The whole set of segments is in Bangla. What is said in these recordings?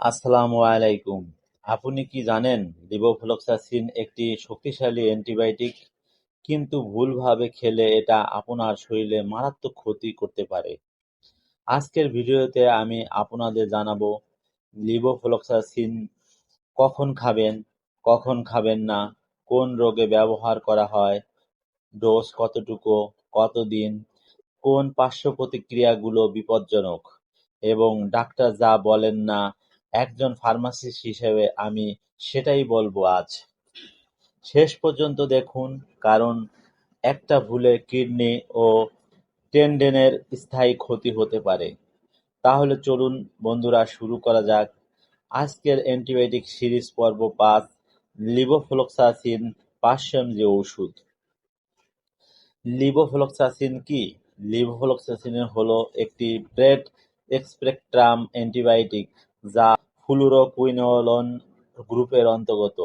আসসালামু আলাইকুম। আপনি কি জানেন লিভোফ্লক্সাসিন একটি শক্তিশালী অ্যান্টিবায়োটিক, কিন্তু ভুলভাবে খেলে এটা আপনার শরীরে মারাত্মক ক্ষতি করতে পারে। আজকের ভিডিওতে আমি আপনাদের জানাবো লিভোফ্লক্সাসিন কখন খাবেন, কখন খাবেন না, কোন রোগে ব্যবহার করা হয়, ডোজ কতটুকু, কতদিন, কোন পার্শ্ব প্রতিক্রিয়াগুলো বিপজ্জনক, এবং ডাক্তার যা বলেন না একজন ফার্মাসিস্ট হিসেবে আমি সেটাই বলবো আজ। শেষ পর্যন্ত দেখুন, কারণ একটা ভুলে কিডনি ও টেন্ডনের স্থায়ী ক্ষতি হতে পারে। তাহলে চলুন বন্ধুরা, শুরু করা যাক আজকের অ্যান্টিবায়োটিক সিরিজ পর্ব ৫, লিভোফ্লক্সাসিন ৫০০ mg ওষুধ। লিভোফ্লক্সাসিন কি? লিভোফ্লক্সাসিন হলো একটি ব্রড স্পেকট্রাম অ্যান্টিবায়োটিক যা ফ্লুরোকুইনোলোন গ্রুপের অন্তর্গত।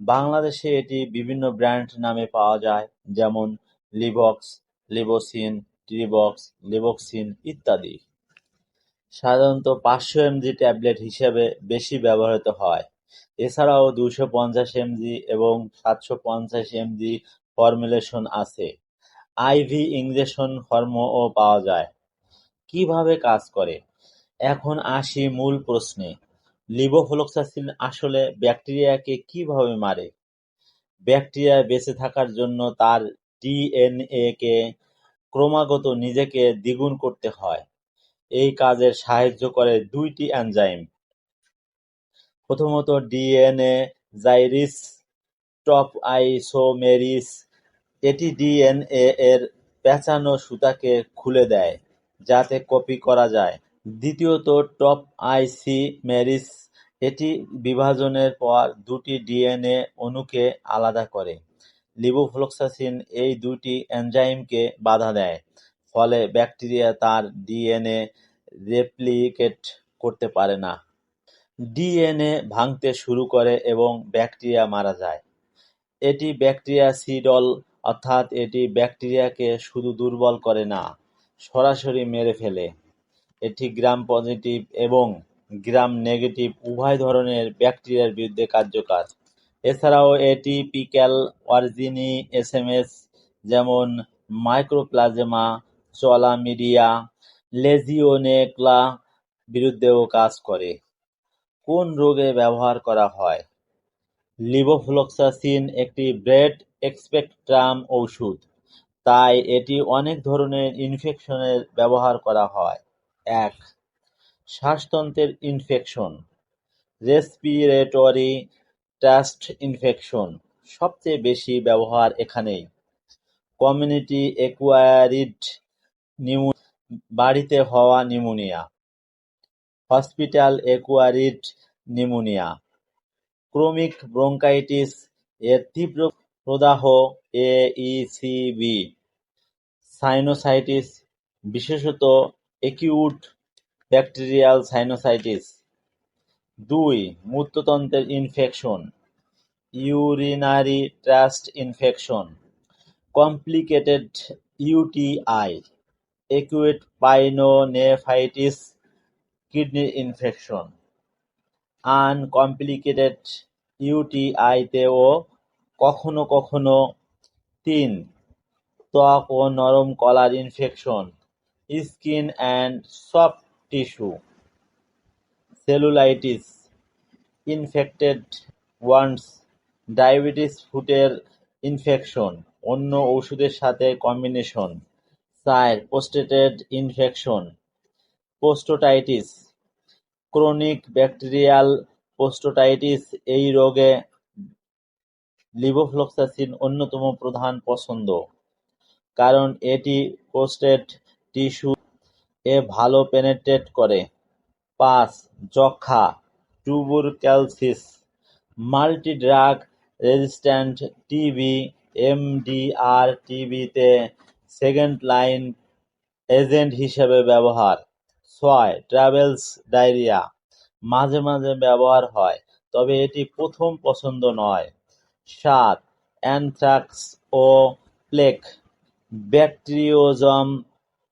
বাংলাদেশে এটি বিভিন্ন ব্র্যান্ড নামে পাওয়া যায়, যেমন লিভক্স, লিভোসিন, টিরিবক্স, লিভোক্সিন ইত্যাদি। সাধারণত ৫০০ mg ট্যাবলেট হিসেবে বেশি ব্যবহৃত হয়। এছাড়াও ২৫০ mg এবং ৭৫০ mg ফর্মুলেশন আছে। আইভি ইনজেকশন ফর্মও পাওয়া যায়। কিভাবে কাজ করে? এখন আসি মূল প্রশ্নে। লিভোফ্লক্সাসিন আসলে ব্যাকটেরিয়াকে কিভাবে মারে? ব্যাকটেরিয়া বেঁচে থাকার জন্য তার ডিএনএ কে ক্রমাগত নিজেকে দ্বিগুণ করতে হয়। এই কাজে সাহায্য করে দুইটি এনজাইম। প্রথমত ডিএনএ জাইরিস টপআইসোমেরিস, এটি ডিএনএ এর পেঁচানো সুতাকে খুলে দেয় যাতে কপি করা যায়। দ্বিতীয়ত টপআইসোমেরিস, এটি বিভাজনের পর দুটি ডিএনএ অণুকে আলাদা করে। লিভোফ্লক্সাসিন এই দুটি এনজাইমকে বাধা দেয়, ফলে ব্যাকটেরিয়া তার ডিএনএ রেপ্লিকেট করতে পারে না। ডিএনএ ভাঙতে শুরু করে এবং ব্যাকটেরিয়া মারা যায়। এটি ব্যাকটেরিয়াসিডল, অর্থাৎ এটি ব্যাকটেরিয়াকে শুধু দুর্বল করে না, সরাসরি মেরে ফেলে। এটি গ্রাম পজিটিভ এবং গ্রাম নেগেটিভ উভয় ধরনের ব্যাকটেরিয়ার বিরুদ্ধে কার্যকর। এছাড়াও এটিপিক্যাল অরিজিনিএসএমএস যেমন মাইক্রোপ্লাজমা, চলামিডিয়া, লেজিওনেলা বিরুদ্ধেও কাজ করে। কোন রোগে ব্যবহার করা হয়? লিভোফ্লক্সাসিন একটি ব্রড স্পেকট্রাম ঔষধ, তাই এটি অনেক ধরনের ইনফেকশনে ব্যবহার করা হয়। ১. শ্বাসতন্ত্রের ইনফেকশন, রেসপিরেটরি ট্র্যাক্ট ইনফেকশন সবচেয়ে বেশি ব্যবহার এখানেই। কমিউনিটি অ্যাকুয়ারিড নিউমোনিয়া, বাড়িতে হওয়া pneumonia. Hospital acquired pneumonia. Chronic bronchitis এর তীব্র প্রদাহ, এইসিবি। সাইনোসাইটিস, বিশেষত অ্যাকিউট ব্যাকটেরিয়াল সাইনোসাইটিস। ২. মূত্রতন্ত্রের infection, urinary tract infection. Complicated UTI, acute pyelonephritis, kidney infection. Uncomplicated ইউটিআইতেও কখনো কখনো। ৩. ত্বক ও নরম কলার infection, skin and soft tissue. Cellulitis, infected wounds, diabetes ফুটের ইনফেকশন, অন্য ওষুধের সাথে combination. ৪. Prostate infection, prostatitis, chronic bacterial prostatitis. এই রোগে লিভোফ্লক্সাসিন অন্যতম প্রধান পছন্দ, কারণ এটি প্রোস্টেট টিস্যু এ ভালো পেনেট্রেট করে। ৫. যক্ষ্মা, tuberculosis, multidrug resistant TB, MDR টিবিতে সেকেন্ড লাইন এজেন্ট হিসেবে ব্যবহার। ৬. ট্রাভেলস ডায়রিয়া, মাঝে মাঝে ব্যবহার হয়, তবে এটি প্রথম পছন্দ নয়। ৭. অ্যানথ্রাক্স ও প্লেগ, ব্যাকটেরিওজম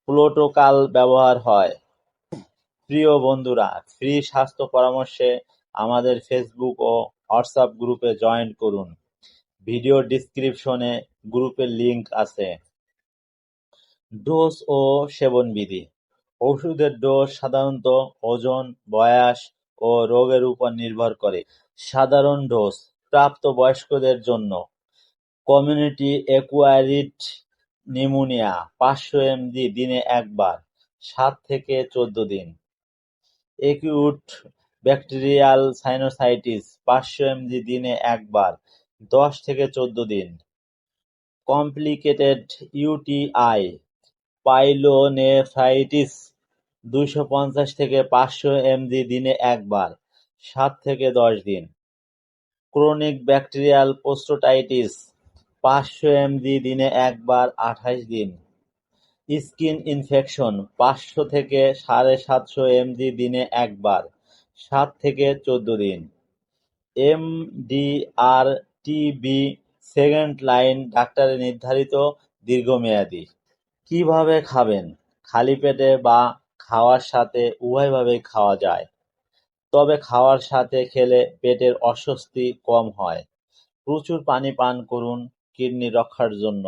প্রোটোকল ব্যবহার হয়। প্রিয় বন্ধুরা, ফ্রি স্বাস্থ্য পরামর্শে আমাদের ফেসবুক ও হোয়াটসঅ্যাপ গ্রুপে জয়েন করুন। ভিডিও ডেসক্রিপশনে গ্রুপের লিংক আছে। ডোজ ও সেবনবিধি: ওষুধের ডোজ সাধারণত ওজন, বয়স ও রোগের উপর নির্ভর করে। সাধারণ ডোজ প্রাপ্তবয়স্কদের জন্য: কমিউনিটি অ্যাকুয়ায়ার্ড নিউমোনিয়া ৫০০ এমজি দিনে একবার, ৭ থেকে ১৪ দিন। অ্যাকিউট ব্যাকটেরিয়াল সাইনোসাইটিস ৫০০ এমজি দিনে একবার, ১০ থেকে ১৪ দিন। কমপ্লিকেটেড ইউটিআই পাইলোনেফ্রাইটিস ২৫০ থেকে ৫০০ এমজি দিনে একবার, ৭ থেকে ১০ দিন। ক্রনিক ব্যাকটেরিয়াল প্রোস্টেটাইটিস ৫০০ এমজি দিনে একবার, ২৮ দিন। স্কিন ইনফেকশন ৫০০ থেকে ৭৫০ এমজি দিনে একবার, ৭ থেকে ১৪ দিন। এমডিআর-টিবি সেকেন্ড লাইন ডাক্তারের নির্ধারিত দীর্ঘমেয়াদী। কিভাবে খাবেন? খালি পেটে বা খাওয়ার সাথে উভয়ভাবেই খাওয়া যায়, তবে খাওয়ার সাথে খেলে পেটের অস্বস্তি কম হয়। প্রচুর পানি পান করুন কিডনি রক্ষার জন্য।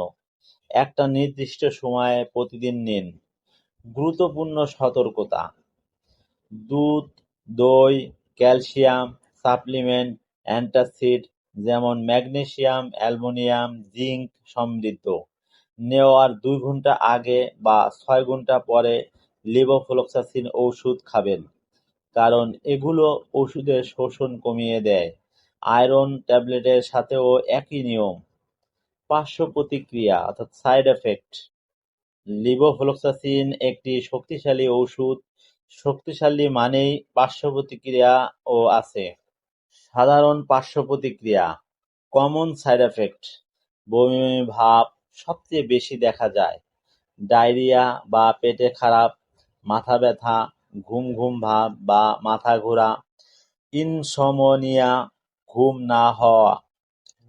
একটা নির্দিষ্ট সময়ে প্রতিদিন নিন। গুরুত্বপূর্ণ সতর্কতা: দুধ, দই, ক্যালসিয়াম সাপ্লিমেন্ট, অ্যান্টাসিড যেমন ম্যাগনেসিয়াম, অ্যালুমিনিয়াম, জিঙ্ক সমৃদ্ধ নেওয়ার ২ ঘন্টা আগে বা ৬ ঘন্টা পরে লেভোফ্লক্সাসিন ওষুধ খাবেন, কারণ এগুলো ওষুধের শোষণ কমিয়ে দেয়। আয়রন ট্যাবলেটের সাথেও একই নিয়ম। পার্শ্ব প্রতিক্রিয়া সাইড এফেক্ট: লেভোফ্লক্সাসিন একটি শক্তিশালী ওষুধ। শক্তিশালী মানেই পার্শ্বপ্রতিক্রিয়াও আছে। সাধারণ পার্শ্বপ্রতিক্রিয়া: কমন সাইড এফেক্ট: বমি বমি ভাব সবচেয়ে বেশি দেখা যায়, ডায়রিয়া বা পেটে খারাপ, মাথা ব্যথা, ঘুম ঘুম ভাব বা মাথা ঘোরা, ইনসমনিয়া ঘুম না হওয়া।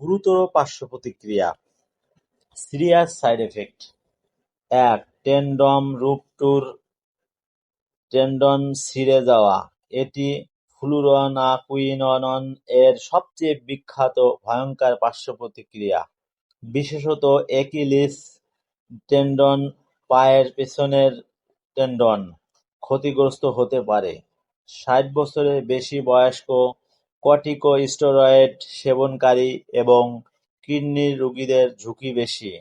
গুরুতর পার্শ্বপ্রতিক্রিয়া: serious side effect: ১. Tendon rupture, tendon ছিঁড়ে যাওয়া। এটি ফ্লুরোনাকুইনন এর সবচেয়ে বিখ্যাত ভয়ঙ্কর পার্শ্বপ্রতিক্রিয়া। বিশেষত অ্যাকিলিস টেন্ডন, পায়ের পেছনের টেন্ডন ক্ষতিগ্রস্ত হতে পারে। ৬০ বছরের বেশি বয়স্ক, কর্টিকোস্টেরয়েড সেবনকারী এবং কিডনি রোগীদের ঝুঁকি বেশি।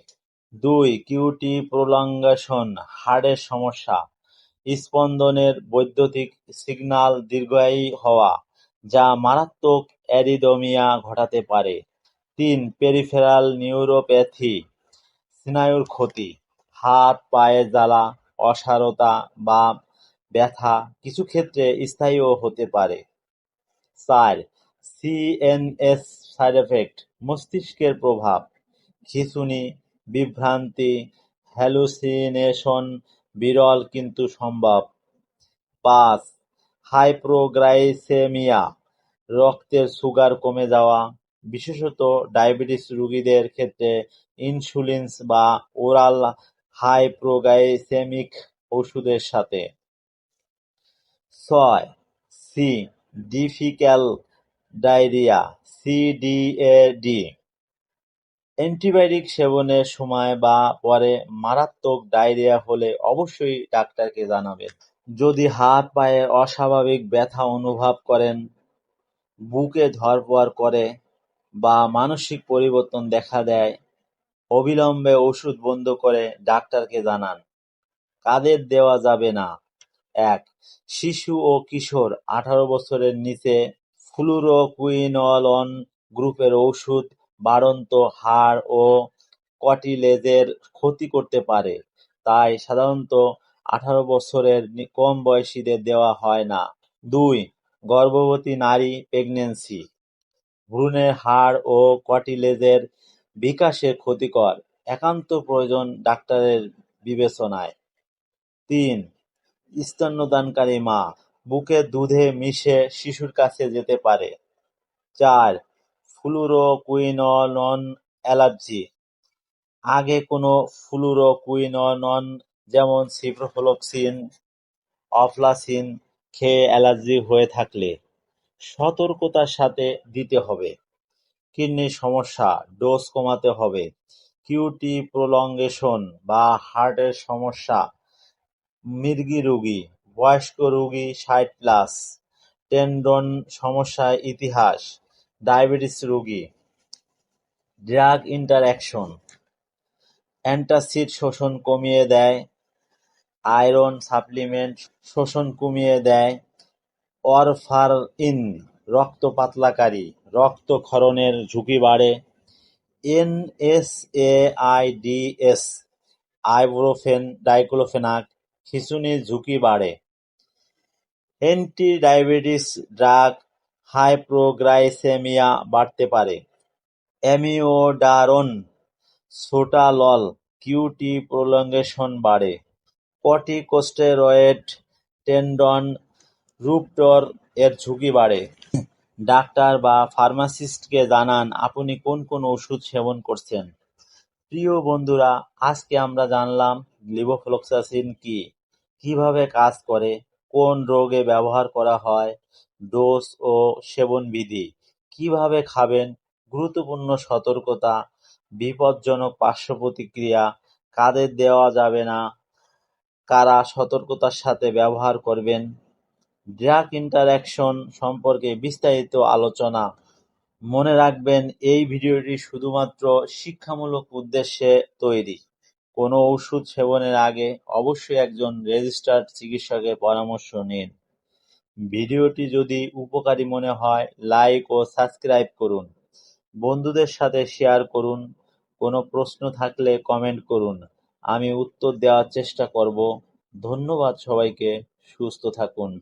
২. কিউটি প্রলঙ্গেশন, হার্টের সমস্যা, স্পন্দনের বৈদ্যুতিক সিগন্যাল দীর্ঘায়ী হওয়া, যা মারাত্মক অ্যারিদমিয়া ঘটাতে পারে। ৩. পেরিফেরাল নিউরোপ্যাথি, স্নায়ুর ক্ষতি, হাত পায়ে জ্বালা, অসাড়তা বা ব্যথা, কিছু ক্ষেত্রে স্থায়ীও হতে পারে। ৪. সিএনএস সাইড এফেক্ট, মস্তিষ্কের প্রভাব, খিঁচুনি, বিভ্রান্তি, হ্যালুসিনেশন বিরল কিন্তু সম্ভব। ৫. হাইপোগ্লাইসেমিয়া, রক্তের সুগার কমে যাওয়া, বিশেষত ডায়াবেটিস রোগীদের ক্ষেত্রে ইনসুলিন বা ওরাল হাইপোগ্লাইসেমিক ওষুধের সাথে। ৬. সি. ডিফিক্যাল ডায়রিয়া, সিডিএডি। অ্যান্টিবায়োটিক সেবনের সময় বা পরে মারাত্মক ডায়রিয়া হলে অবশ্যই ডাক্তারকে জানাবেন। যদি হাত পায়ে অস্বাভাবিক ব্যথা অনুভব করেন, বুকে ধড়ফড় করে বা মানসিক পরিবর্তন দেখা দেয়, অবিলম্বে ওষুধ বন্ধ করে ডাক্তারকে জানান। কাদের দেওয়া যাবে না: ১. শিশু ও কিশোর ১৮ বছরের নিচে। ফ্লুরোকুইনোলোন গ্রুপের ওষুধ বাড়ন্ত হাড় ও কার্টিলেজের ক্ষতি করতে পারে, তাই সাধারণত ১৮ বছরের কম বয়সীদের দেওয়া হয় না। ২. গর্ভবতী নারী, প্রেগন্যান্সি। ভ্রূণের হাড় ও কার্টিলেজের বিকাশে ক্ষতিকর, একান্ত প্রয়োজন ডাক্তারের বিবেচনায়। ৩. স্তন্যদানকারী মা, বুকের দুধে মিশে শিশুর কাছে যেতে পারে। ৪. Fluoroquinolone allergy. আগে কোনো ফ্লুরোকুইনোলোন যেমন সিপ্রোফ্লক্সিন, অফলাসিন খেয়ে অ্যালার্জি হয়ে থাকলে সতর্কতার সাথে দিতে হবে। কিডনির সমস্যা, ডোজ কমাতে হবে। কিউটি প্রলঙ্গেশন বা হার্টের সমস্যা, মৃগী রোগী, বয়স্ক রোগী ৬০+, টেন্ডন সমস্যার ইতিহাস, ডায়াবেটিস রোগী। ড্রাগ ইন্টারঅ্যাকশন, অ্যান্টাসিড শোষণ কমিয়ে দেয়, আয়রন সাপ্লিমেন্ট শোষণ কমিয়ে দেয়, ওয়ারফারিন রক্ত পাতলাকারী, রক্তক্ষরণের ঝুঁকি বাড়ে, এনএসএআইডিএস আইবুপ্রোফেন ডাইক্লোফেনাক খিঁচুনির ঝুঁকি বাড়ে, অ্যান্টি-ডায়াবেটিস ড্রাগ হাইপোগ্লাইসেমিয়া বাড়তে পারে, অ্যামিওডারোন সোটালল কিউটি প্রলঙ্গেশন বাড়ে, কর্টিকোস্টেরয়েড টেন্ডন রুপটর এর ঝুঁকি বাড়ে। ডাক্তার বা ফার্মাসিস্টকে জানান আপনি কোন কোন ওষুধ সেবন করছেন। প্রিয় বন্ধুরা, আজকে আমরা জানলাম লিভোফ্লক্সাসিন কি, কিভাবে কাজ করে, কোন রোগে ব্যবহার করা হয়, ডোজ ও সেবন বিধি, কিভাবে খাবেন, গুরুত্বপূর্ণ সতর্কতা, বিপজ্জনক পার্শ্ব প্রতিক্রিয়া, কাদের দেওয়া যাবে না, কারা সতর্কতার সাথে ব্যবহার করবেন, ড্রাগ ইন্টারঅ্যাকশন সম্পর্কে বিস্তারিত আলোচনা। মনে রাখবেন, এই ভিডিওটি শুধুমাত্র শিক্ষামূলক উদ্দেশ্যে তৈরি। কোনো ওষুধ সেবনের আগে অবশ্যই একজন রেজিস্টার্ড চিকিৎসকের পরামর্শ নিন। ভিডিওটি যদি উপকারী মনে হয় লাইক ও সাবস্ক্রাইব করুন, বন্ধুদের সাথে শেয়ার করুন। কোনো প্রশ্ন থাকলে কমেন্ট করুন, আমি উত্তর দেওয়ার চেষ্টা করব। ধন্যবাদ সবাইকে, সুস্থ থাকুন।